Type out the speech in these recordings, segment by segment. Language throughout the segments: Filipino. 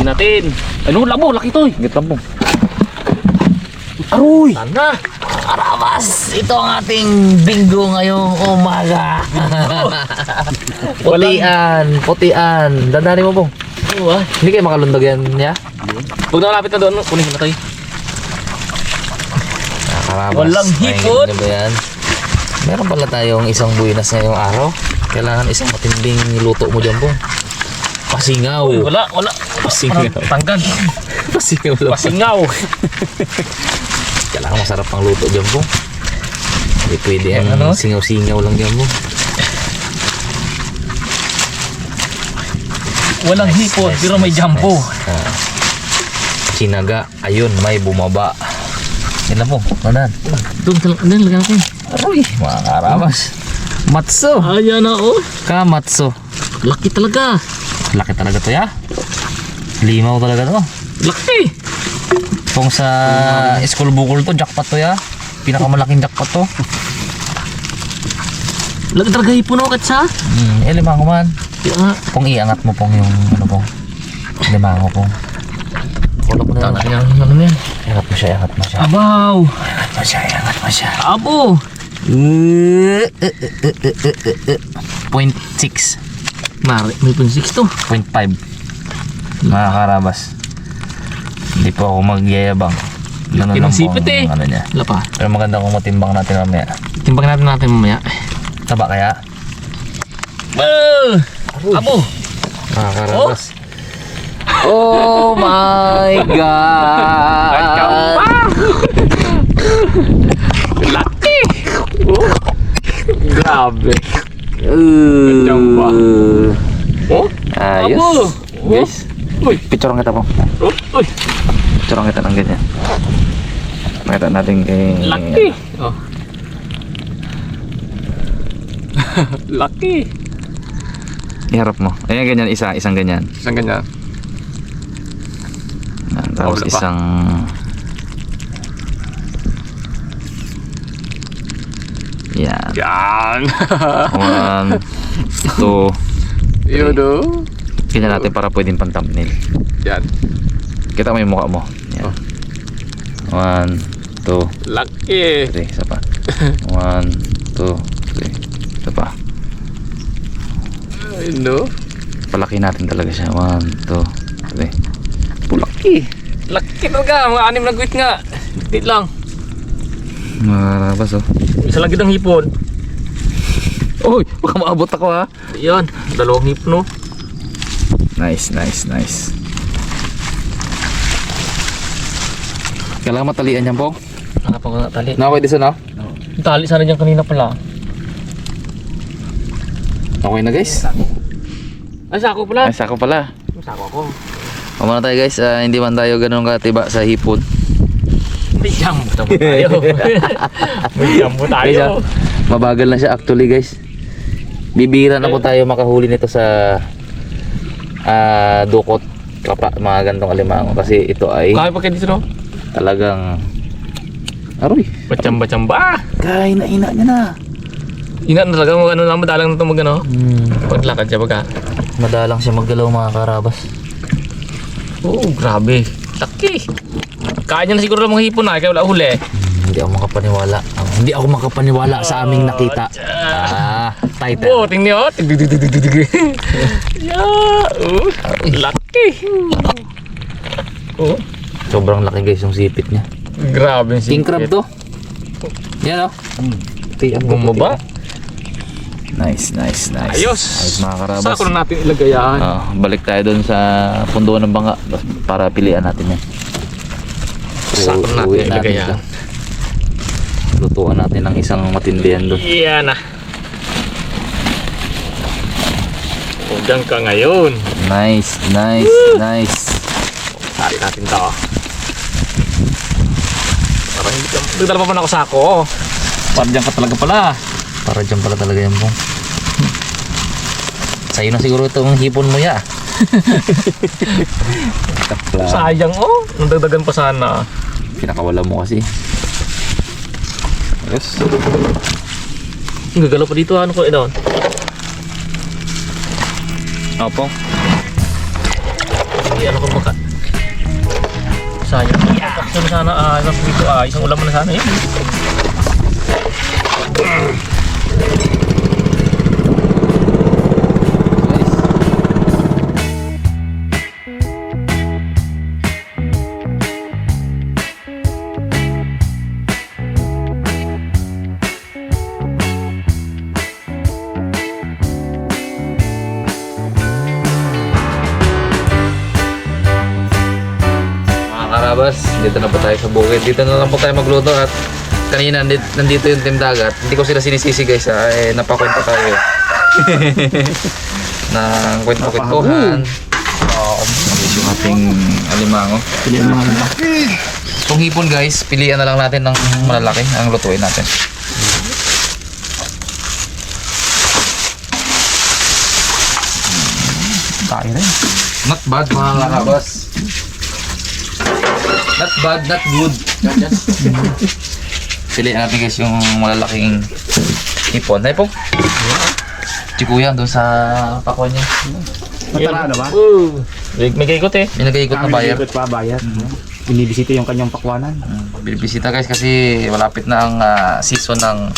Tingnan natin. Ano, labo, laki to eh. Higit lang po. Aroy! Sana! Karabas! Ito ang ating bingo ngayong umaga. Putian. Dandani mo po. Oo ah. Hindi kayo makalundog yan niya? Huwag na malapit na doon. Kunin ko na tayo. Karabas. Walang hipon. Ay, ano ba yan? Meron pala tayong isang buwinas ngayong araw. Kailangan isang matinding luto mo dyan po. Pasingaw. Uy, wala. Pasingaw. Tanggal. Pasingaw lang. Pasingaw. Kailangan masarap ang luto dyan po. Hindi pwede ang Ano? singaw-singaw lang dyan po. Walang hipon, pero may jampo. Sinaga. Ayun, may bumaba. Yan na po. Manan. Doon lagyan natin. Aroy, mga karabas. Matso. Ayan na oh. Kamatso. Laki talaga. Laki talaga to ya. Limaw talaga to. Laki. Kung sa school bukol to, jackpot to ya. Pinakamalaking jackpot to. Lagi talaga hipon oh, katsa. Limango man. Kaya Kung iangat mo pong yung ano pong limango pong. Wala mo na tama yan. niya. Ano niya? Iangat mo siya. Abaw. Iangat mo siya. Abo. 0.6. Mari, may 0.6 to. 0.5. Mga karabas. Hindi po ako magyayabang. Ganun lang Pinasipit eh. Ano niya. Wala pa. Pero maganda kung matimbang natin mamaya. Timbang natin mamaya. Taba kaya? Abo. Mga karabas. Oh my God! Laki. Oh. Grabe. Jamba. Oh? Ayos. Abo. Guys, Uy. picturean kita po. Uy. Picturean kita ng ganyan. Makita natin kay... Laki. Oh. Laki. Iharap mo. Ayan ganyan, isang ganyan. Isang ganyan. Tapos Wala pa. isang... Yan. Yan. 1, 2. Yun o. Ganyan natin para pwedeng pang thumbnail. Yan. Kita mo yung mukha mo. Yan. 1, 2, Laki. 3. Isa pa. 1, 2, 3. Isa pa. Ayun no. Palaki natin talaga siya. 1, 2, 3. Pulaki. Laki talaga. Mga 6 na guwit nga. Tit lang. Marabas oh. Isa lang gitang hipon. Uy, baka maabot ako ha. Yan. 2 hipon no. Nice. Kailangan matalian yan po. Nakapag nga tali. Okay dito na. Tali sana dyan kanina pala. Okay na guys. Ay, sako pala. Ay, sako pala. Sako ako. Kumana tayo guys. Hindi man tayo ganun katiba sa hipon. May jambo tayo. May jambo Guys, tayo. mabagal na siya actually guys. Bibira na po tayo makahuli nito sa dukot mga gantong alimango kasi ito ay Kaya pa kayo dito no? talagang aroy. Bachamba. Kaya ina niya na. Ina na talaga mag ano na madalang na ito mag ano. Paglakad siya baga. Madalang siya maggalaw mga karabas. Oo, grabe. Laki. Kaya niya na siguro ng mga hipon na kaya wala huli. Hindi ako makapaniwala sa aming nakita. Title. Oh, tingnan niyo. Yeah. Laki. Oh, Sobrang laki guys yung sipit niya. grabe King crab to. Yan o. Bumaba. Nice. Ayos. Mga karabas. Saan ko na natin ilagay yan? Balik tayo doon sa punduan ng banga para pilian natin yan. Saan ko na natin ilagay yan? Lutuan natin ng isang matindihan doon. Yan na. Diyan ka ngayon. Nice. Sali natin to. Parang nagdala pa man ako sako. Parang diyan ka talaga pala. Para dyan pala talaga yan po. Sa'yo na siguro itong hipon mo ya. Sayang oh. Nagdagdagan pa sana. Pinakawala mo kasi. Yes. Gagalaw pa dito. Ano ko doon? Opo. Ano ko baka? Sayang. Kapsun sana isang prito isang ulam na sana yun. Karabas, dito na po tayo sa bukid. Dito na lang po tayo magluto at kanina nandito yung Team Dagat. Hindi ko sila sinisisi guys napakwento tayo. Nang kwento-kwentuhan. Yung ating alimango. Pilihan mo nga. Itong hipon guys, pilihan na lang natin ng malalaki ang lutuin natin. Tayo rin. Not bad mga karabas. Not bad, not good. Pilihan natin guys yung malalaking hipon. Ay po. Si Kuya doon sa pakwan niya. Matara na ba? May kaikot eh. May nag-iikot na buyer. Ikot pa bayad. Binibisita yung kanyang pakwanan. Binibisita guys kasi malapit na ang season ng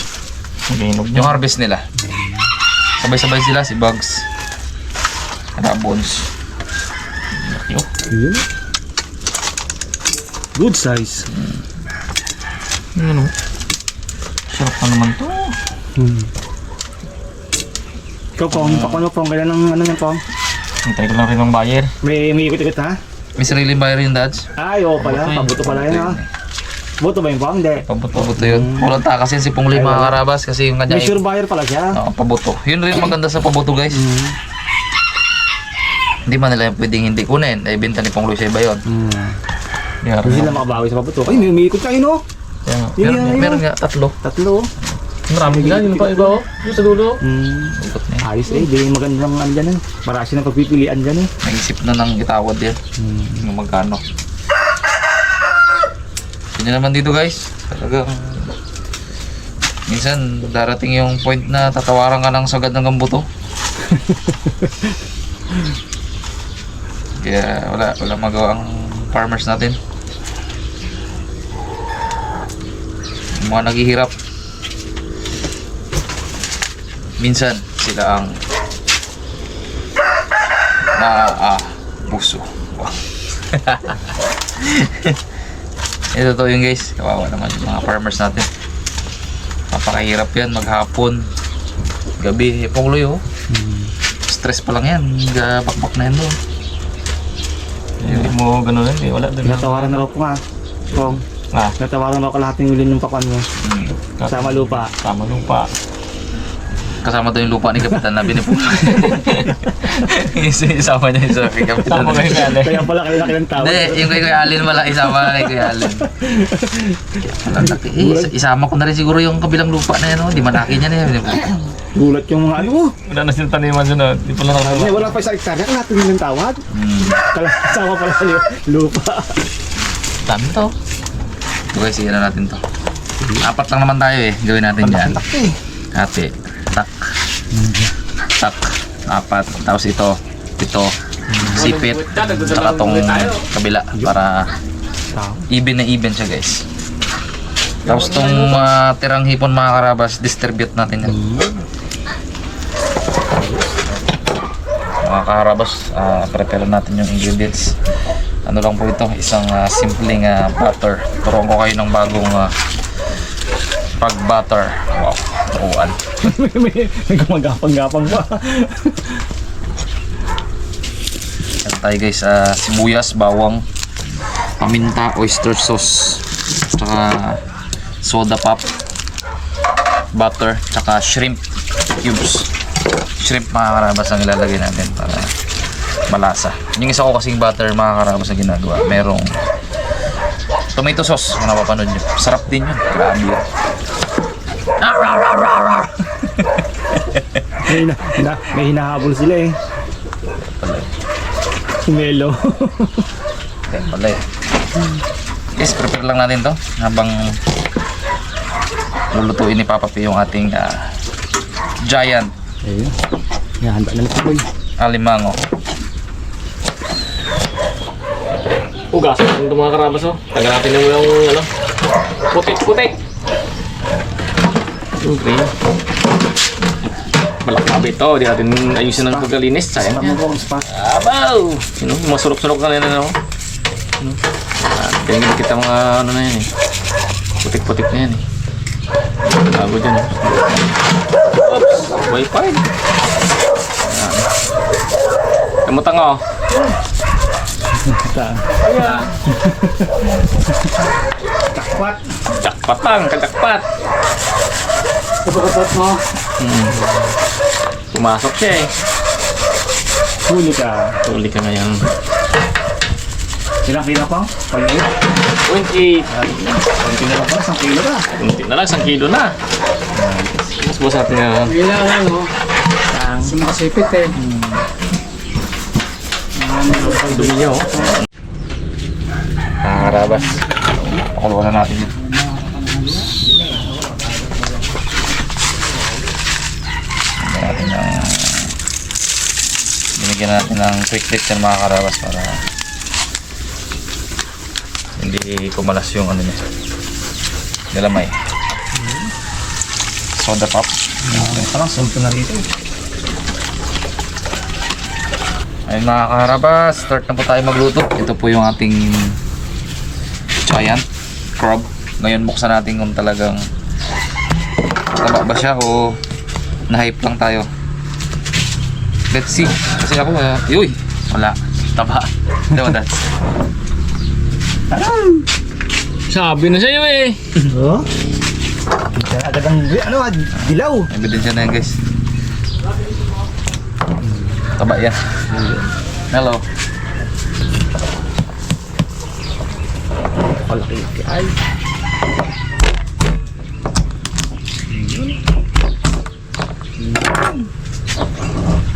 yung harvest nila. Sabay-sabay sila si Bugs. Rabons. Yo. Yun. Good size. Ano? Sarap pa naman to. Ikaw pong, pakwan mo pong, kailan ng ano yan pong? Hintay ko lang rin ng buyer. May ikot-ikot ha? May sariling buyer yung dads. Ay, oo pala. Pabuto pala yun ha. Buto ba yun pong? Hindi. Pabuto yun. Walang takas yan si Pungli mga karabas kasi yung kanya May sure buyer pala siya. pabuto. Yun rin maganda sa pabuto guys. Hindi man nila pwedeng hindi kunin. Ay benta ni Pungloy sa iba yun. Hindi sila makabawi sa pabuto. Ay, may umiikot kayo no? Meron nga tatlo. Tatlo. Marami nga, yun pa iba oh. Yung sa dulo. Ikot na yun. Ayos eh, di magandang ano dyan eh. Marasi ng pagpipilian dyan eh. Naisip na ng itawad yan. Yung magkano. Yun naman dito guys. Talagang minsan darating yung point na tatawaran ka ng sagad ng gambuto. Kaya wala magawa ang farmers natin. Yung mga naghihirap. Minsan sila ang puso. Wow. Ito to yung guys, kawawa naman yung mga farmers natin. Napakahirap yan maghapon, gabi, pangloy oh. Stress pa lang yan, bakbak na yan doon. Hindi mo ganun eh, wala doon. Natawaran na raw po nga. Pong, natawaran raw kalahating ulin ng pakwan mo. Sama lupa. Sama lupa. Kasama daw yung lupa ni Kapitan na binipuno. Isama niya yung sa kay Kapitan. Tama kayo nga Kaya pala kayo laki ng tawad. Hindi, yung kay Kuya Alin wala, isama kay Kuya Alin. Isama ko na rin siguro yung kabilang lupa na yan, di malaki niya na yan. Gulat yung mga ano. Wala na silang taniman sunod. Di pala Ay, wala pa sa hektarya, kalahating ulin ng tawad. Sama pala yung lupa. Dami to. Okay, sige na natin to. 4 lang naman tayo eh, gawin natin yan. Ate. Tak. 4. Tapos ito. Sipit. Saka tong kabila para even na even siya guys. Tapos tong tirang hipon mga karabas, distribute natin yan. Mga karabas, prepare natin yung ingredients. Ano lang po ito, isang simpleng butter. Turuan ko kayo ng bagong pag-butter. Wow, turuan. May gumagapang-gapang pa. Yan tayo guys, sibuyas, bawang, paminta, oyster sauce, tsaka soda pop, butter, tsaka shrimp cubes. Shrimp mga karabas ang ilalagay natin para malasa. Yung isa ko kasing butter mga karabas na ginagawa, merong tomato sauce kung napapanood nyo. Sarap din yun, grabe yun. May hinahabol sila eh. Melo. Kaya pala eh. Guys, prepare lang natin to habang lulutuin ni Papa P yung ating giant Ayun. Handa na lang po. alimango. Ugas ang mga karabas oh. Tagal natin yung ano. Putik. Okay. Malakabit to. Di natin ayusin ng pagkalinis. Sayang yan. Abaw! Sino? Mga surok-surok ka na ako. Tingin kita mga ano na yan eh. Putik-putik na yan eh. Bago dyan eh. Oops! Wi-Fi. Kamutang oh. Ayan. Takpat. Jakpatang, kajakpat. Kapag mo. Pumasok siya eh. Huli ka. Tuli ka ngayon. Ilang kilo pa? Pag-8? 28. Kunti na lang pa, 1 kilo ka. Kunti na lang, 1 kilo na. Mas buwas natin yan. Kailangan ano? Sumakasipit eh. Ang dumi niya oh. Karabas. Pakuluan na natin yun. Binigyan natin ng quick dip yan mga karabas para hindi kumalas yung ano niya. Galamay. Soda pop. Parang sulto na rito. Ayun mga karabas, start na po tayo magluto. Ito po yung ating giant crab. Ngayon buksan natin kung talagang taba ba siya o na-hype lang tayo. Let's see. Kasi ako, yuy, wala. Taba. Diba that's? Sabi na sa'yo eh. Oo? Agad ang dilaw. Ebidensya na yan guys. Taba yan. Hello. Palaki. Ay.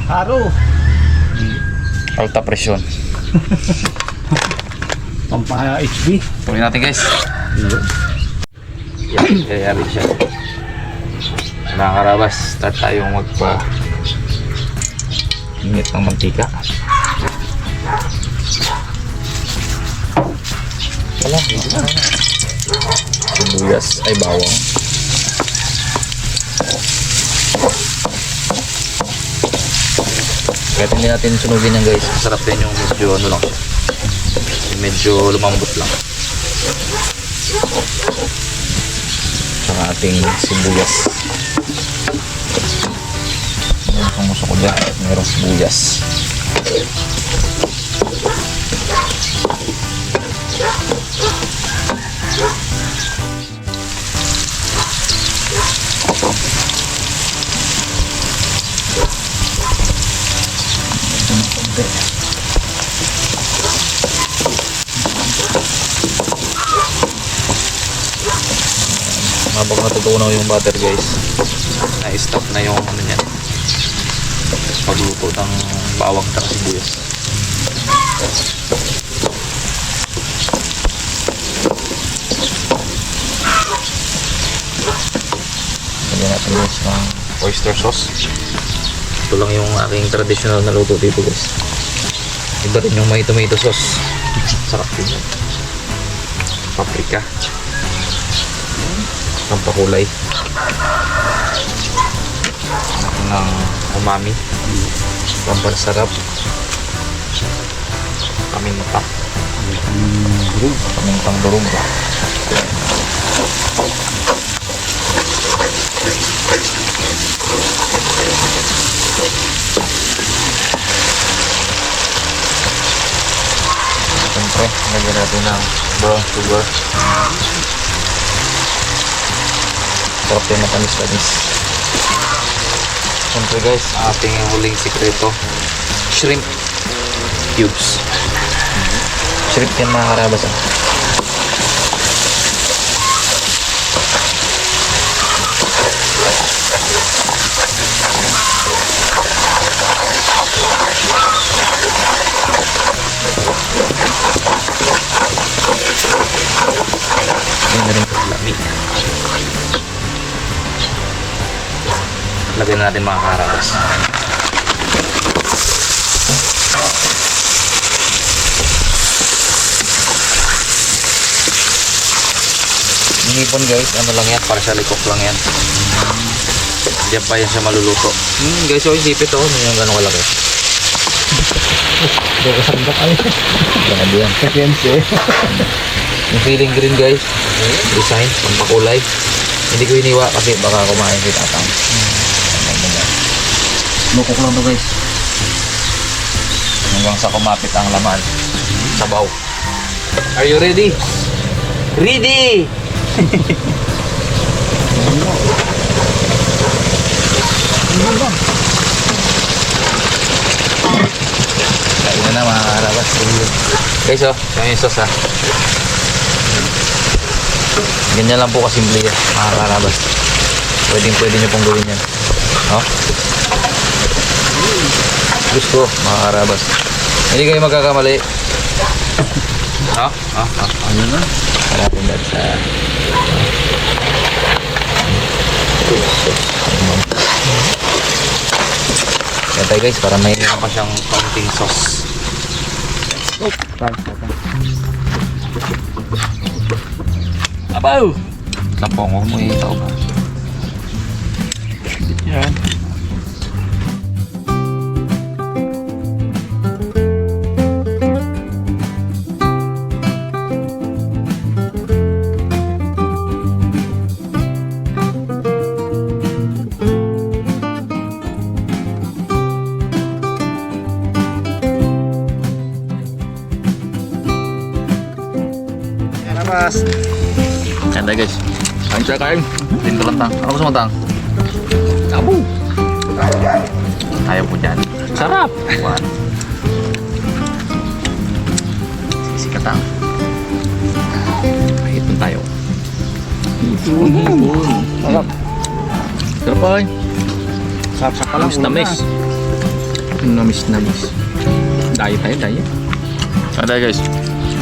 Haro. Alta presyon. Pampa-HB. Tuloy natin guys. Yan, kayari siya. Mga karabas, start tayong init ng mantika. Wala, sibuyas ay bawang. Kahit hindi natin sunugin yan guys, masarap din yung medyo ano lang siya. Medyo lumambot lang. Saka ating sibuyas. Ang gusto ko dyan, mayroong sibuyas. Habang natutunaw yung butter guys, na-stop na yung ano niyan, pagluto ng bawang at sibuyas. Lagyan natin guys ng oyster sauce. Ito lang yung aking traditional na luto dito guys. Iba rin yung may tomato sauce. Sarap din yan. Paprika. Pampakulay. Ng umami. Pampasarap. Paminta. Pamintang durog. Siyempre, lagyan natin ng brown sugar. Sarap yung matamis-tamis. Siyempre guys, ating huling sikreto, shrimp cubes. Shrimp yan mga karabas. Yan na rin lamig. Lagyan na natin mga karabas. Hinipon guys, ano lang yan, partially cook lang yan. Diyan pa yan siya maluluto. Guys, yung sipit oh, yung gano'ng kalaki. Kasanda kayo. Grabe yan. Kakense. Yung feeling green guys, design, pampakulay. Hindi ko iniwa kasi baka kumain si tatang. Lukok lang to guys. Hanggang sa kumapit ang laman. Sabaw. Are you ready? Ready! Kain na mga karabas. Guys oh, yung sauce ha. Ganyan lang po kasimple yan, mga karabas. Pwede nyo pong gawin yan. Oh? Gusto, mga karabas. Hindi kayo magkakamali. Ano na? Harapin natin sa... Yan tayo guys, para may pa siyang kaunting sauce. Abaw! Tampong mo ito ba? Yan. Mas. Yan tayo guys. Kain siya kain. Tinto lang tang. Ano gusto mo tang? Abo! Ayaw po dyan. Sarap! One. Sisi ka tang. Mahipon tayo. Sarap. Sarap ay. Sarap pa lang. Namis. Namis. Diet tayo, diet. Kain tayo guys.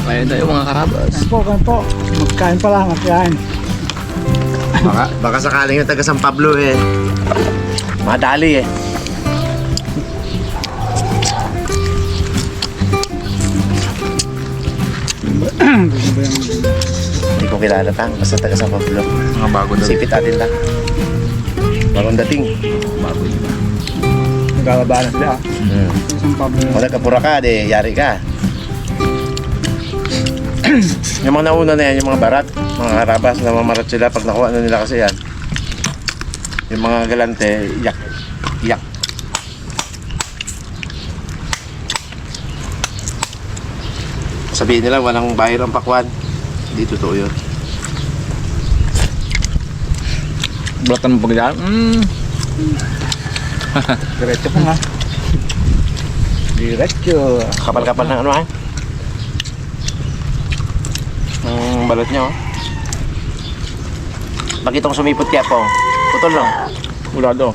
Kain tayo mga karabas. Kain po. Magkain pa lang, magkain. Baka sakaling yung taga San Pablo eh. Madali eh. Hindi ko kilala tang, basta taga San Pablo. Mga bago daw. Sipit atin lang. Bagong dating. Bago yun. Nagalaba na sila. San Pablo. Kung nagkapura ka, di yari ka. Yung mga nauna na yan, yung mga barat, mga karabas, namamarat sila pag nakuha na nila kasi yan. Yung mga galante, yak. Sabihin nila, walang bayar ang pakwan. Hindi totoo yun. Bulatan mo pag dyan. Diretso po nga. Diretso. Kapal-kapal ng ano ang balot niya oh. Pag itong sumipot kaya po, putol no? Wala daw.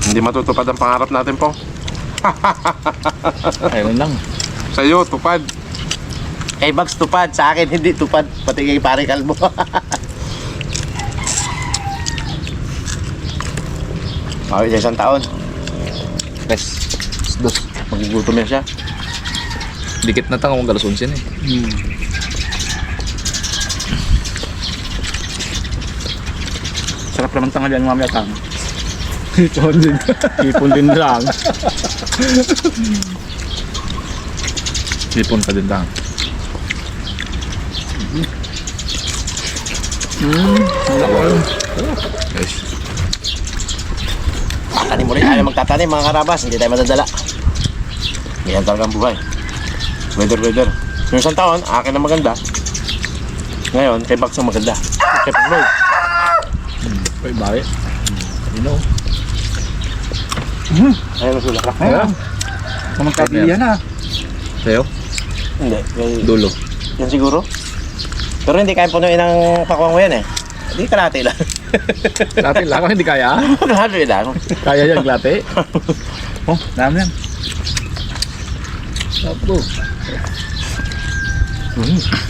Hindi matutupad ang pangarap natin po. Ayun lang. Sa'yo, tupad. Kay Bugs tupad, sa akin hindi tupad. Pati kay Pare Kalbo. Okay, sa isang taon. Guys. Dos. Magigutom yan siya. Dikit na tang kung galas 11 eh. Sarap naman tanghalian mamaya tang. Ipon din. Ipon din lang. Lipon pa din tang. Guys. Tanim mo rin tayo magtatanim mga karabas. Hindi tayo madadala. Ganyan talagang buhay. Weather. Yung isang taon, akin na maganda. Ngayon, kay Bugs ang maganda. Kay Pagloy. Uy, bari. You know. Ayun, masula. Ayun. Kung magkabilihan na. Sa'yo? Hindi. Dulo. Yan siguro. Pero hindi kaya punuin ng pakwang mo yan eh. Hindi kalate lang. Klate lang. Hindi kaya. Kalate lang. Kaya yan, klate. Oh, dami yan. Sapo.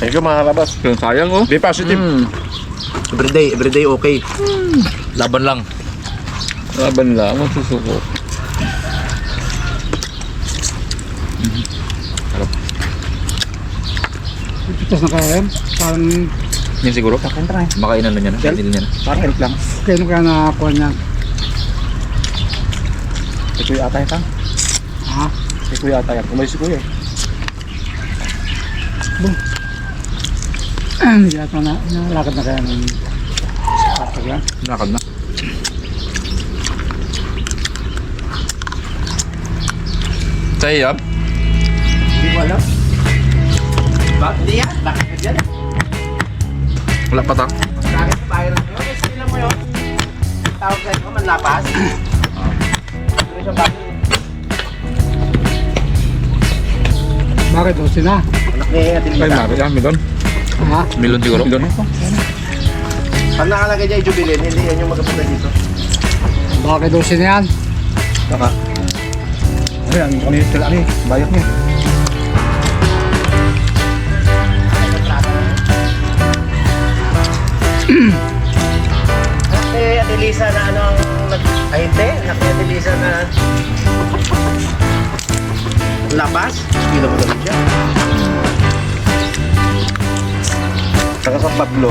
Thank you mga karabas. Yung sayang oh. Be positive. Everyday okay. Laban lang. Laban lang. Masusuko. Sarap. Pitas na kaya yan. Parang Yun siguro. kakanta na eh. Baka inano niya na. Well, Hindi niya na. Parang health lang. Kaya nung kaya nakakuha niya. Si Kuya ata yan. Ha? Si Kuya ata yan. Kumalis si Kuya eh. Boom. Hindi ata na. Nalakad na kaya ng kapag yan. Nakad na. Sayap. Hindi ko alam. Bakit hindi yan? Bakit ka dyan? Wala patak. Bakit viral mo yun? Sila mo yun? Tawag sa'yo ko, manlapas. Ano siya bakit? Bakit o sina? Anak ni Adelita. yan. Milon. Ha? Milon siguro. Milon ako. Pag nakalagay dyan yung jubilin, hindi yan yung magkapunta dito. Bakit o sina yan? Saka. Ayan, kami sila ani. Bayak niya. Anak ni Adelisa na ano ang ay hindi. Anak ni Adelisa na labas. Kilo mo naman siya. Saka sa Pablo.